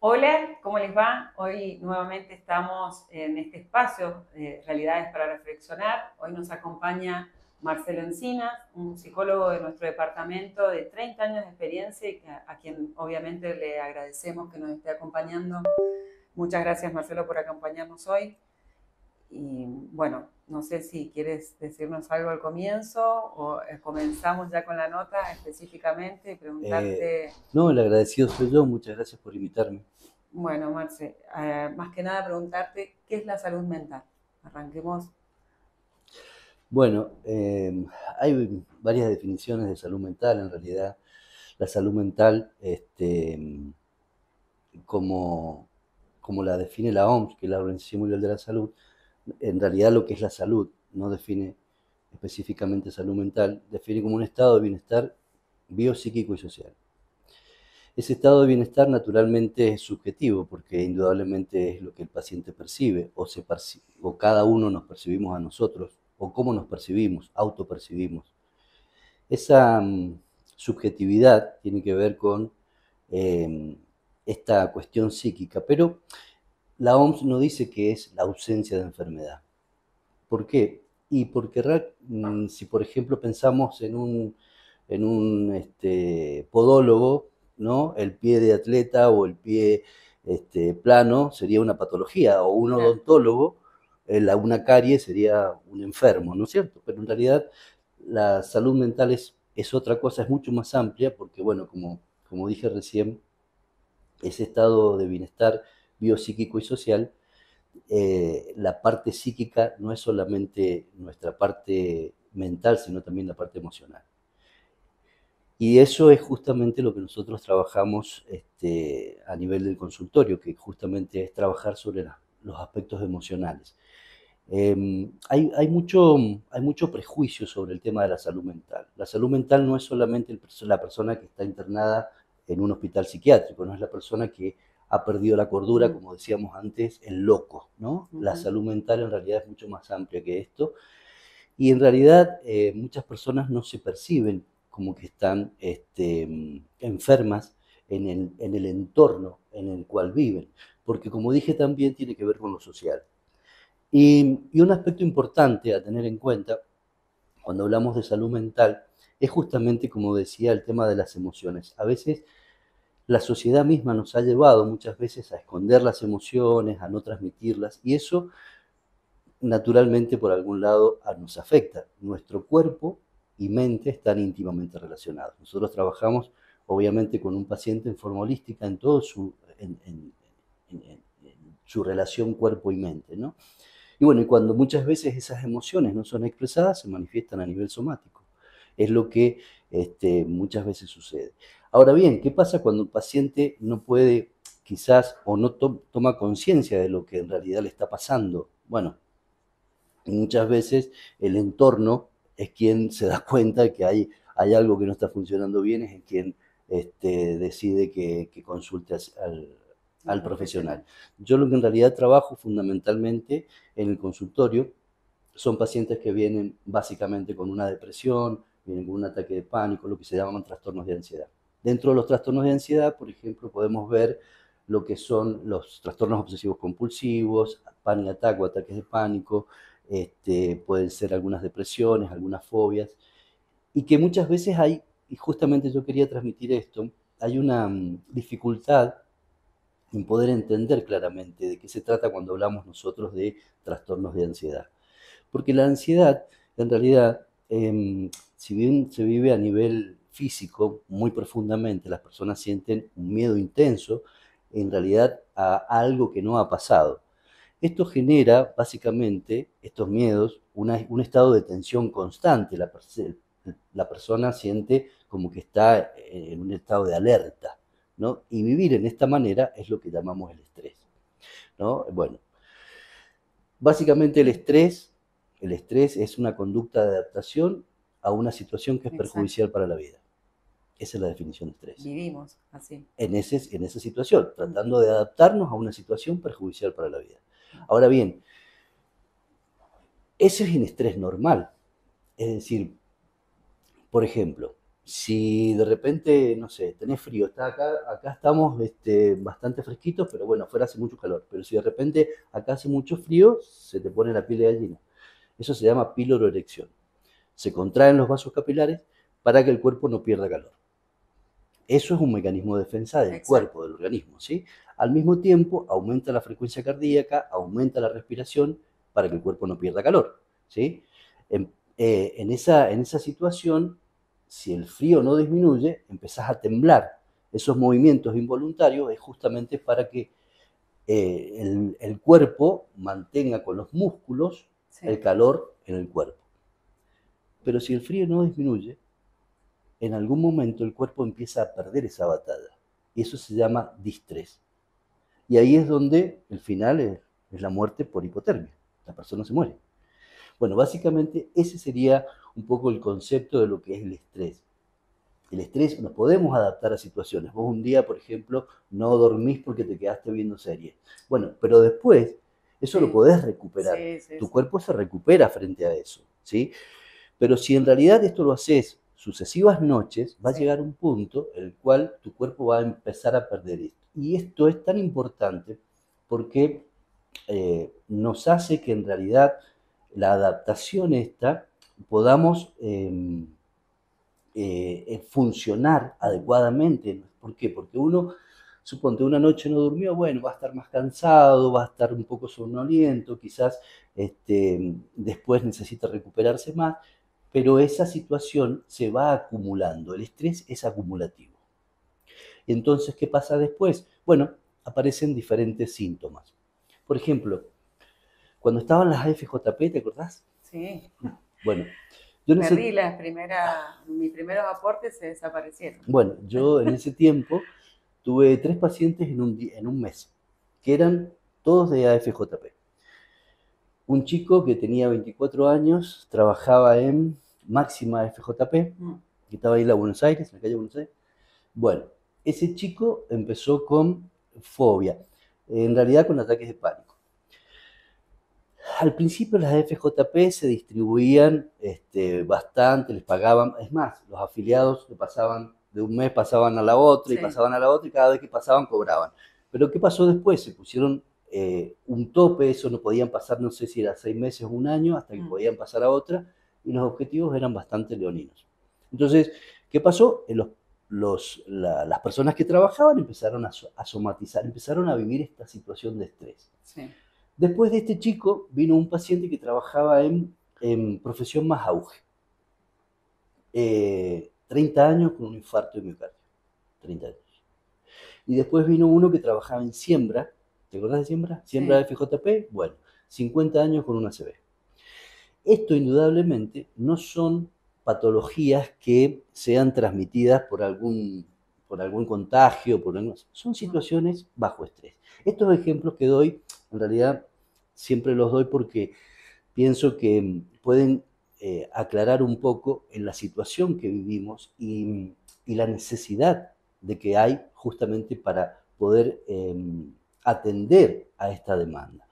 Hola, ¿cómo les va? Hoy nuevamente estamos en este espacio de Realidades para Reflexionar. Hoy nos acompaña Marcelo Encinas, un psicólogo de nuestro departamento de 30 años de experiencia y a quien obviamente le agradecemos que nos esté acompañando. Muchas gracias, Marcelo, por acompañarnos hoy. Y bueno, no sé si quieres decirnos algo al comienzo o comenzamos ya con la nota específicamente y Eh, preguntarte. no, el agradecido soy yo, muchas gracias por invitarme. Bueno, Marce, más que nada preguntarte qué es la salud mental. Arranquemos. Bueno, hay varias definiciones de salud mental, en realidad. La salud mental, como, como la define la OMS, que es la Organización Mundial de la Salud, en realidad lo que es la salud no define específicamente salud mental, define como un estado de bienestar biopsíquico y social. Ese estado de bienestar naturalmente es subjetivo porque indudablemente es lo que el paciente percibe o cada uno nos percibimos a nosotros o cómo nos percibimos, autopercibimos. Esa subjetividad tiene que ver con eh, esta cuestión psíquica, pero la OMS no dice que es la ausencia de enfermedad. ¿Por qué? Y porque si por ejemplo pensamos en un podólogo, ¿no? El pie de atleta o el pie plano sería una patología, o un Claro. odontólogo, una carie sería un enfermo, ¿no es cierto? Pero en realidad la salud mental es otra cosa, es mucho más amplia, porque bueno, como dije recién, ese estado de bienestar biopsíquico y social, la parte psíquica no es solamente nuestra parte mental, sino también la parte emocional. Y eso es justamente lo que nosotros trabajamos a nivel del consultorio, que justamente es trabajar sobre los aspectos emocionales. Hay mucho prejuicio sobre el tema de la salud mental. La salud mental no es solamente la persona que está internada en un hospital psiquiátrico, no es la persona que ha perdido la cordura, Ujú, como decíamos antes, el loco, ¿no? La ujú. salud mental en realidad es mucho más amplia que esto y en realidad muchas personas no se perciben como que están enfermas en el entorno en el cual viven, porque como dije también tiene que ver con lo social. Y un aspecto importante a tener en cuenta cuando hablamos de salud mental es justamente, como decía, el tema de las emociones. A veces la sociedad misma nos ha llevado muchas veces a esconder las emociones, a no transmitirlas, y eso naturalmente por algún lado nos afecta. Nuestro cuerpo y mente están íntimamente relacionados. Nosotros trabajamos obviamente con un paciente en forma holística en todo en su relación cuerpo y mente, ¿no? Y bueno, y cuando muchas veces esas emociones no son expresadas, se manifiestan a nivel somático. Es lo que muchas veces sucede. Ahora bien, ¿qué pasa cuando un paciente no puede quizás o no toma conciencia de lo que en realidad le está pasando? Bueno, muchas veces el entorno es quien se da cuenta de que hay algo que no está funcionando bien, es quien decide que consulte Un al profesional. profesional. Yo lo que en realidad trabajo fundamentalmente en el consultorio son pacientes que vienen básicamente con una depresión, vienen con un ataque de pánico, lo que se llaman trastornos de ansiedad. Dentro de los trastornos de ansiedad, por ejemplo, podemos ver lo que son los trastornos obsesivos compulsivos, panic attack o ataques de pánico, pueden ser algunas depresiones, algunas fobias, y que muchas veces hay, y justamente yo quería transmitir esto, hay una dificultad en poder entender claramente de qué se trata cuando hablamos nosotros de trastornos de ansiedad. Porque la ansiedad, en realidad, si bien se vive a nivel físico muy profundamente, las personas sienten un miedo intenso, en realidad, a algo que no ha pasado. Esto genera, básicamente, estos miedos, un estado de tensión constante. La persona siente como que está en un estado de alerta, ¿no? Y vivir en esta manera es lo que llamamos el estrés, ¿no? Bueno, básicamente el estrés es una conducta de adaptación a una situación que es Exacto. perjudicial para la vida. Esa es la definición de estrés. Vivimos así. En esa situación, Mm, tratando de adaptarnos a una situación perjudicial para la vida. Ahora bien, ese es un estrés normal. Es decir, por ejemplo, Si de repente, no sé, tenés frío, está acá estamos bastante fresquitos, pero bueno, afuera hace mucho calor. Pero si de repente acá hace mucho frío, se te pone la piel de gallina. Eso se llama piloroerección. Se contraen los vasos capilares para que el cuerpo no pierda calor. Eso es un mecanismo de defensa del Exacto. cuerpo, del organismo, ¿sí? Al mismo tiempo, aumenta la frecuencia cardíaca, aumenta la respiración para que el cuerpo no pierda calor, ¿sí? En esa situación, si el frío no disminuye, empezás a temblar. Esos movimientos involuntarios es justamente para que el cuerpo mantenga con los músculos el Sí. calor en el cuerpo. Pero si el frío no disminuye, en algún momento el cuerpo empieza a perder esa batalla. Y eso se llama distrés. Y ahí es donde el final es la muerte por hipotermia. La persona se muere. Bueno, básicamente ese sería un poco el concepto de lo que es el estrés. El estrés nos podemos adaptar a situaciones. Vos un día, por ejemplo, no dormís porque te quedaste viendo series. Bueno, pero después eso lo Sí, podés recuperar. sí, sí, Tu sí. cuerpo se recupera frente a eso, ¿sí? Pero si en realidad esto lo haces sucesivas noches, va a Sí. llegar un punto en el cual tu cuerpo va a empezar a perder esto. Y esto es tan importante porque nos hace que en realidad la adaptación esta podamos funcionar Mm. adecuadamente. ¿Por qué? Porque uno, suponte, una noche no durmió, bueno, va a estar más cansado, va a estar un poco somnoliento, quizás después necesita recuperarse más, pero esa situación se va acumulando, el estrés es acumulativo. Entonces, ¿qué pasa después? Bueno, aparecen diferentes síntomas. Por ejemplo, cuando estaban las AFJP, ¿te acordás? Sí. Bueno, yo en Perdí ese, las primeras, mis primeros aportes se desaparecieron. bueno, yo en ese tiempo tuve 3 pacientes en un mes, que eran todos de AFJP. Un chico que tenía 24 años, trabajaba en Máxima FJP, Mm. que estaba ahí en la Buenos Aires, en la calle Buenos Aires. Bueno, ese chico empezó con fobia, en realidad con ataques de pánico. Al principio las FJP se distribuían bastante, les pagaban, es más, los afiliados le pasaban, de un mes pasaban a la otra y Sí. pasaban a la otra y cada vez que pasaban cobraban. Pero ¿qué pasó después? Se pusieron un tope, eso no podían pasar, no sé si era 6 meses o un año, hasta que Mm. podían pasar a otra, y los objetivos eran bastante leoninos. Entonces, ¿qué pasó? Las personas que trabajaban empezaron a somatizar, empezaron a vivir esta situación de estrés. Sí. Después de este chico vino un paciente que trabajaba en profesión más auge. 30 años con un infarto de miocardio. 30 años. Y después vino uno que trabajaba en siembra. ¿Te acordás de siembra? Siembra de Sí. FJP. Bueno, 50 años con una ACV. Esto indudablemente no son patologías que sean transmitidas por algún contagio, son Mm. situaciones bajo estrés. Estos ejemplos que doy, en realidad siempre los doy porque pienso que pueden aclarar un poco en la situación que vivimos y la necesidad de que hay justamente para poder atender a esta demanda.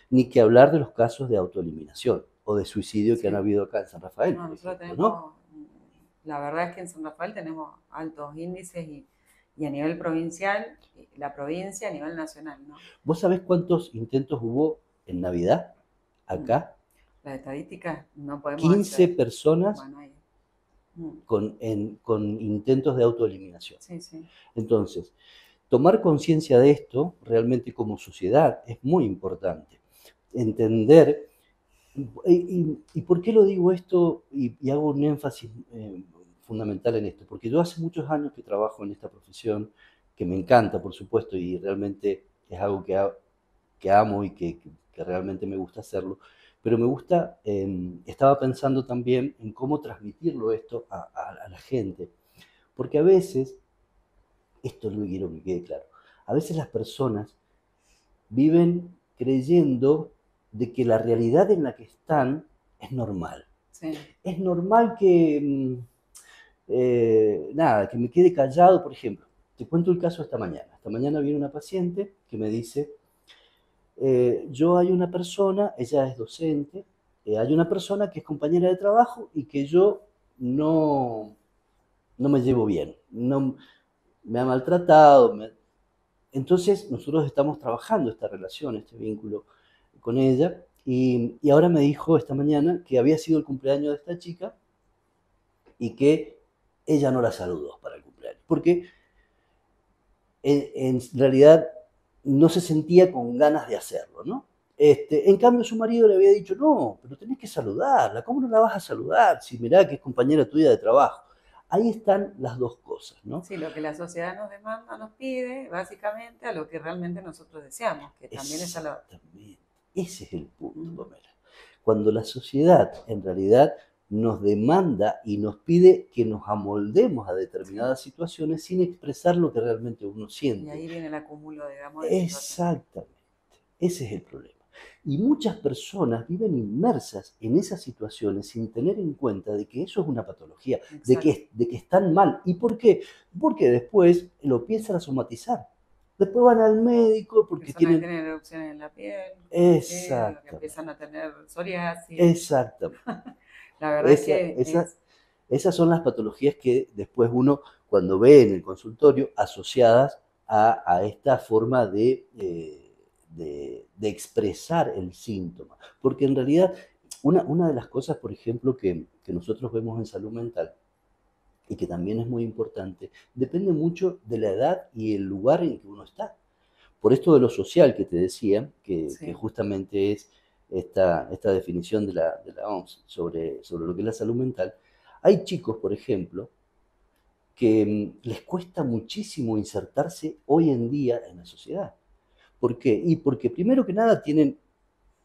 Ni que hablar de los casos de autoeliminación o de suicidio que han Sí. habido acá en San Rafael, No, por nosotros ejemplo, ¿no? tenemos, la verdad es que en San Rafael tenemos altos índices y a nivel provincial, la provincia a nivel nacional, ¿no? ¿Vos sabés cuántos intentos hubo en Navidad Mm. acá? Las estadísticas no podemos 15 acceder. personas Bueno, ahí. Mm. con intentos de autoeliminación. Sí, sí. Entonces, tomar conciencia de esto realmente como sociedad es muy importante. Entender, y por qué lo digo esto y hago un énfasis fundamental en esto, porque yo hace muchos años que trabajo en esta profesión, que me encanta, por supuesto, y realmente es algo que amo y que realmente me gusta hacerlo, pero me gusta, estaba pensando también en cómo transmitirlo esto a la gente, porque a veces, esto es lo que quiero que quede claro, a veces las personas viven creyendo de que la realidad en la que están es normal. Sí. Es normal que, nada, que me quede callado, por ejemplo. Te cuento el caso esta mañana. Esta mañana viene una paciente que me dice, yo hay una persona, ella es docente, hay una persona que es compañera de trabajo y que yo no, no me llevo bien, no, me ha maltratado. Entonces nosotros estamos trabajando esta relación, este vínculo con ella, y ahora me dijo esta mañana que había sido el cumpleaños de esta chica y que ella no la saludó para el cumpleaños, porque en realidad no se sentía con ganas de hacerlo, ¿no? En cambio, su marido le había dicho, no, pero tenés que saludarla, ¿cómo no la vas a saludar? Si mirá que es compañera tuya de trabajo. Ahí están las dos cosas, ¿no? Sí, lo que la sociedad nos demanda, nos pide, básicamente, a lo que realmente nosotros deseamos, que también es a lo... Exactamente. Ese es el punto, Pamela. Cuando la sociedad en realidad nos demanda y nos pide que nos amoldemos a determinadas situaciones sin expresar lo que realmente uno siente. Y ahí viene el acúmulo, digamos, de situaciones. Exactamente. Ese es el problema. Y muchas personas viven inmersas en esas situaciones sin tener en cuenta de que eso es una patología, de que están mal. ¿Y por qué? Porque después lo empiezan a somatizar. Después van al médico porque Empiezan tienen... a tener erupciones en la piel. Exactamente. Que empiezan a tener psoriasis. Exactamente. La verdad es que esas son las patologías que después uno, cuando ve en el consultorio, asociadas a esta forma de expresar el síntoma. Porque en realidad, una de las cosas, por ejemplo, que nosotros vemos en salud mental, y que también es muy importante, depende mucho de la edad y el lugar en que uno está. Por esto de lo social que te decía, que justamente es esta definición de la OMS sobre lo que es la salud mental, hay chicos, por ejemplo, que les cuesta muchísimo insertarse hoy en día en la sociedad. ¿Por qué? Y porque primero que nada tienen,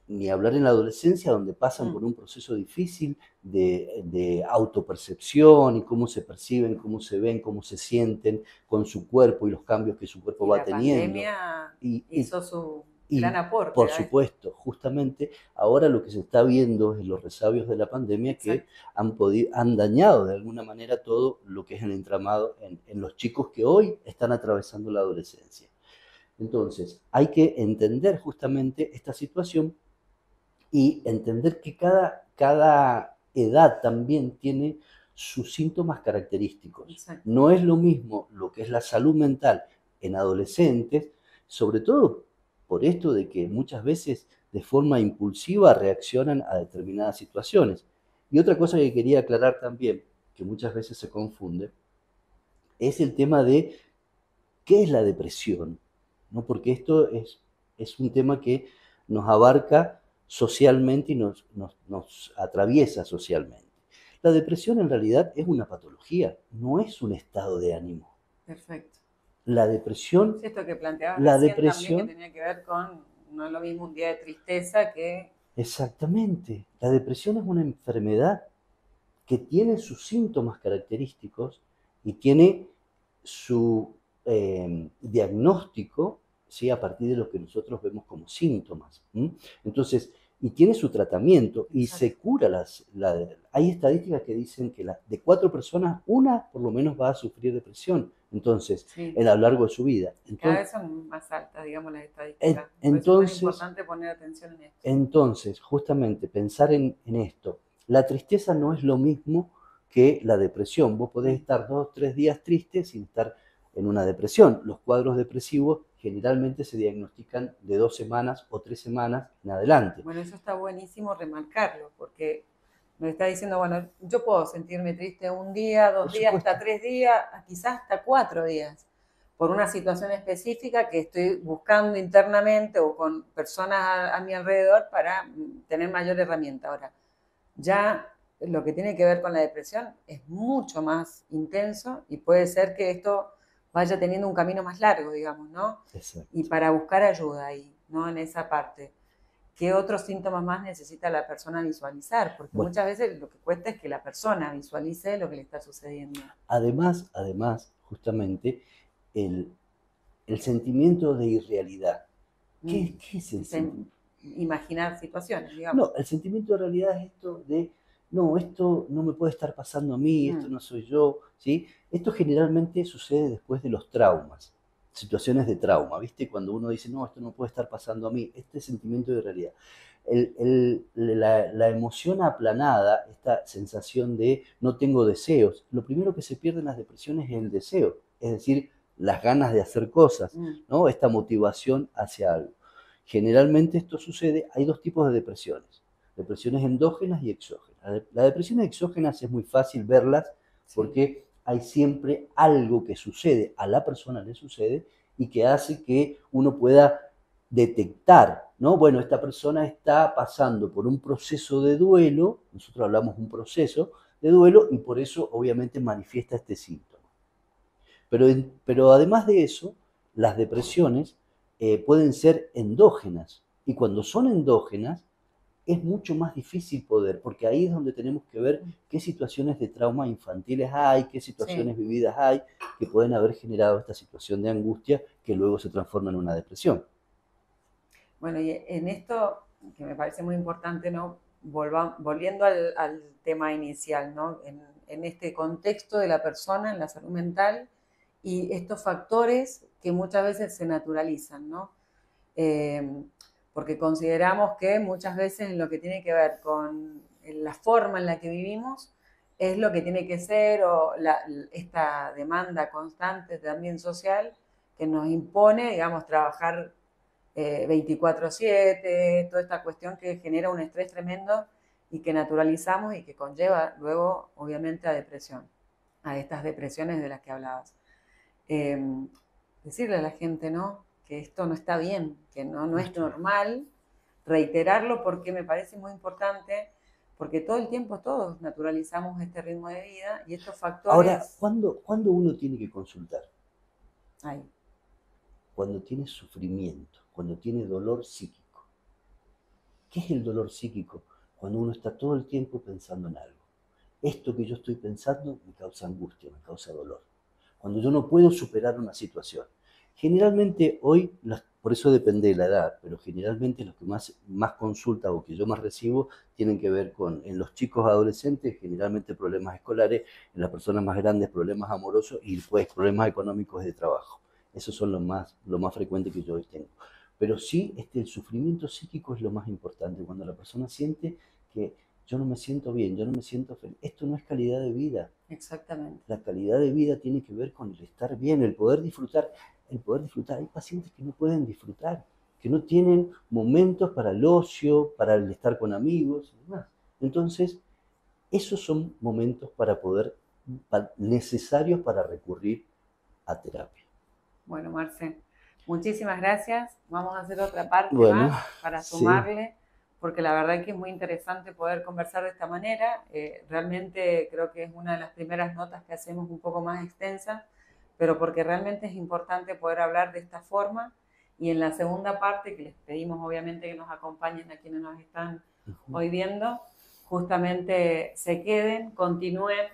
ni hablar en la adolescencia, donde pasan por un proceso difícil de autopercepción y cómo se perciben, cómo se ven, cómo se sienten con su cuerpo y los cambios que su cuerpo va teniendo. La pandemia hizo su gran aporte. Por supuesto, justamente ahora lo que se está viendo es los resabios de la pandemia que han dañado de alguna manera todo lo que es el entramado en los chicos que hoy están atravesando la adolescencia. Entonces, hay que entender justamente esta situación y entender que cada edad también tiene sus síntomas característicos. Exacto. No es lo mismo lo que es la salud mental en adolescentes, sobre todo por esto de que muchas veces de forma impulsiva reaccionan a determinadas situaciones. Y otra cosa que quería aclarar también, que muchas veces se confunde, es el tema de qué es la depresión, ¿no? Porque esto es un tema que nos abarca socialmente y nos atraviesa socialmente. La depresión en realidad es una patología, no es un estado de ánimo. Perfecto. La depresión... Sí, esto que planteabas también que tenía que ver con, no es lo mismo un día de tristeza que... Exactamente. La depresión es una enfermedad que tiene sus síntomas característicos y tiene su diagnóstico, ¿sí? A partir de lo que nosotros vemos como síntomas. Entonces, y tiene su tratamiento y se cura hay estadísticas que dicen que de 4 personas, una por lo menos va a sufrir depresión. Entonces, a lo largo de su vida. Entonces, cada vez son más altas, digamos, las estadísticas. Entonces, es muy importante poner atención en esto. Entonces, justamente, pensar en esto. La tristeza no es lo mismo que la depresión. Vos podés estar 2 o 3 días tristes sin estar en una depresión. Los cuadros depresivos generalmente se diagnostican de 2 semanas o 3 semanas en adelante. Bueno, eso está buenísimo remarcarlo, porque nos está diciendo, bueno, yo puedo sentirme triste un día, 2 días, hasta 3 días, quizás hasta 4 días, por una situación específica que estoy buscando internamente o con personas a mi alrededor para tener mayor herramienta. Ahora, ya lo que tiene que ver con la depresión es mucho más intenso y puede ser que esto vaya teniendo un camino más largo, digamos, ¿no? Exacto. Y para buscar ayuda ahí, ¿no? En esa parte. ¿Qué otros síntomas más necesita la persona visualizar? Porque muchas veces lo que cuesta es que la persona visualice lo que le está sucediendo. Además, justamente, el sentimiento de irrealidad. ¿Qué es el sentimiento? Imaginar situaciones, digamos. No, el sentimiento de realidad es esto de, no, esto no me puede estar pasando a mí, esto no soy yo, ¿sí? Esto generalmente sucede después de los traumas, situaciones de trauma, ¿viste? Cuando uno dice, no, esto no puede estar pasando a mí, este sentimiento de realidad. la emoción aplanada, esta sensación de no tengo deseos, lo primero que se pierde en las depresiones es el deseo, es decir, las ganas de hacer cosas, ¿no? Esta motivación hacia algo. Generalmente esto sucede, hay dos tipos de depresiones endógenas y exógenas. Las depresiones exógenas es muy fácil verlas porque hay siempre algo que sucede, a la persona le sucede y que hace que uno pueda detectar, ¿no? Bueno, esta persona está pasando por un proceso de duelo, nosotros hablamos de un proceso de duelo y por eso obviamente manifiesta este síntoma. Pero además de eso, las depresiones pueden ser endógenas y cuando son endógenas es mucho más difícil poder, porque ahí es donde tenemos que ver qué situaciones de trauma infantiles hay, qué situaciones vividas hay que pueden haber generado esta situación de angustia que luego se transforma en una depresión. Bueno, y en esto, que me parece muy importante, ¿no? Volviendo al tema inicial, ¿no? En este contexto de la persona, en la salud mental, y estos factores que muchas veces se naturalizan, ¿no? Porque consideramos que muchas veces en lo que tiene que ver con la forma en la que vivimos es lo que tiene que ser, o esta demanda constante también social que nos impone, digamos, trabajar 24/7, toda esta cuestión que genera un estrés tremendo y que naturalizamos y que conlleva luego, obviamente, a depresión, a estas depresiones de las que hablabas. Decirle a la gente, ¿no? Que esto no está bien, que no es normal, reiterarlo porque me parece muy importante, porque todo el tiempo todos naturalizamos este ritmo de vida y estos factores... Ahora, ¿cuándo uno tiene que consultar? Ahí. Cuando tiene sufrimiento, cuando tiene dolor psíquico. ¿Qué es el dolor psíquico? Cuando uno está todo el tiempo pensando en algo. Esto que yo estoy pensando me causa angustia, me causa dolor. Cuando yo no puedo superar una situación. Generalmente hoy, por eso depende de la edad, pero generalmente los que más consulta o que yo más recibo tienen que ver con, en los chicos adolescentes, generalmente problemas escolares, en las personas más grandes problemas amorosos y después problemas económicos de trabajo. Esos son lo más frecuente que yo hoy tengo. Pero sí, el sufrimiento psíquico es lo más importante, cuando la persona siente que yo no me siento bien, yo no me siento feliz. Esto no es calidad de vida. Exactamente. La calidad de vida tiene que ver con el estar bien, el poder disfrutar. El poder disfrutar. Hay pacientes que no pueden disfrutar, que no tienen momentos para el ocio, para el estar con amigos y demás. Entonces, esos son momentos necesarios para recurrir a terapia. Bueno, Marce, muchísimas gracias. Vamos a hacer otra parte más para sumarle, porque la verdad que es muy interesante poder conversar de esta manera. Realmente creo que es una de las primeras notas que hacemos un poco más extensa, pero porque realmente es importante poder hablar de esta forma. Y en la segunda parte, que les pedimos obviamente que nos acompañen a quienes nos están hoy viendo, justamente se queden, continúen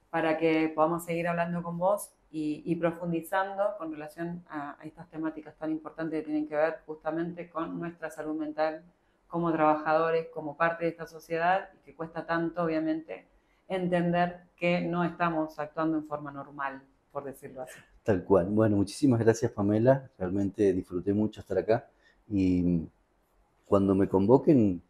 para que podamos seguir hablando con vos y profundizando con relación a estas temáticas tan importantes que tienen que ver justamente con nuestra salud mental como trabajadores, como parte de esta sociedad, y que cuesta tanto, obviamente, entender que no estamos actuando en forma normal, por decirlo así. Tal cual. Bueno, muchísimas gracias, Pamela. Realmente disfruté mucho estar acá y cuando me convoquen,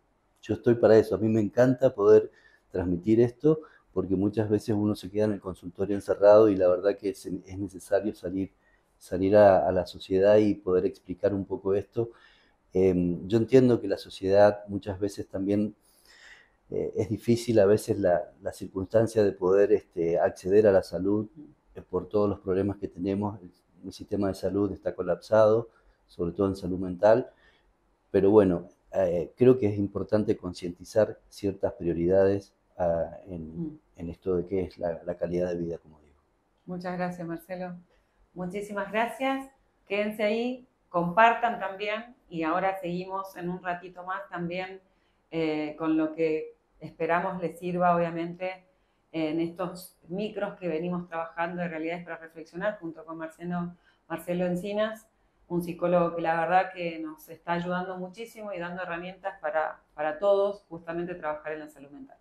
yo estoy para eso. A mí me encanta poder transmitir esto porque muchas veces uno se queda en el consultorio encerrado y la verdad que es necesario salir a la sociedad y poder explicar un poco esto. Yo entiendo que la sociedad muchas veces también es difícil a veces la circunstancia de poder acceder a la salud por todos los problemas que tenemos. El sistema de salud está colapsado, sobre todo en salud mental, pero bueno, creo que es importante concientizar ciertas prioridades en esto de qué es la calidad de vida, como digo. Muchas gracias, Marcelo. Muchísimas gracias. Quédense ahí, compartan también y ahora seguimos en un ratito más también con lo que esperamos les sirva, obviamente, en estos micros que venimos trabajando de Realidades para Reflexionar junto con Marcelo Encinas, un psicólogo que la verdad que nos está ayudando muchísimo y dando herramientas para todos justamente trabajar en la salud mental.